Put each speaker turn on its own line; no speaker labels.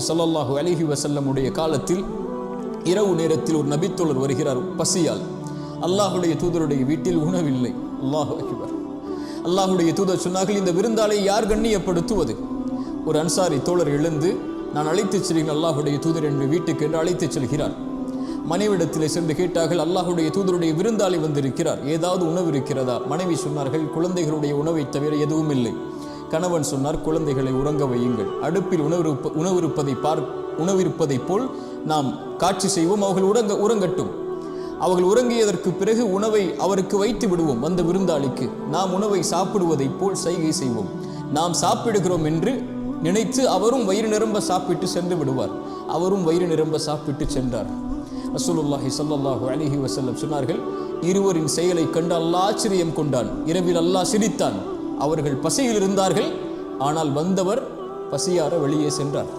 ஸல்லல்லாஹு அலைஹி வஸல்லம் உடைய காலத்தில் இரவு நேரத்தில் ஒரு நபித்தோழர் வருகிறார் பசியால். அல்லாஹுடைய தூதருடைய வீட்டில் உணவில்லை. அல்லாஹு அக்பர். அல்லாஹுடைய தூதர் சொன்னார்கள், இந்த விருந்தாளை யார் கண்ணியப்படுத்துவது? ஒரு அன்சாரி தோழர் எழுந்து, நான் அழைத்துச் செல்கிறேன் அல்லாஹுடைய தூதர் என்று வீட்டுக்கு என்று அழைத்துச் செல்கிறார். மனைவிடத்தில் சென்று கேட்டார்கள், அல்லாஹுடைய தூதருடைய விருந்தாளி வந்திருக்கிறார், ஏதாவது உணவு இருக்கிறதா? மனைவி சொன்னார்கள், குழந்தைகளுடைய உணவை தவிர எதுவும் இல்லை. கணவன் சொன்னார், குழந்தைகளை உறங்க வையுங்கள், அடுப்பில் உணவிருப்பதை போல் நாம் காட்சி செய்வோம், அவர்கள் உறங்கட்டும். அவர்கள் உறங்கியதற்கு பிறகு உணவை அவருக்கு வைத்து விடுவோம். வந்த விருந்தாளிக்கு நாம் உணவை சாப்பிடுவதைப் போல் சைகை செய்வோம். நாம் சாப்பிடுகிறோம் என்று நினைத்து அவரும் வயிறு நிரம்ப சாப்பிட்டு சென்று விடுவார். அவரும் வயிறு நிரம்ப சாப்பிட்டு சென்றார். ரசூலுல்லாஹி ஸல்லல்லாஹு அலைஹி வஸல்லம் சொன்னார்கள், இருவரின் செயலை கண்டு அல்லாஹ் ஆச்சரியம் கொண்டான். இரவில் அல்லாஹ் சிரித்தான். அவர்கள் பசியில் இருந்தார்கள், ஆனால் வந்தவர் பசியார வெளியே சென்றார்.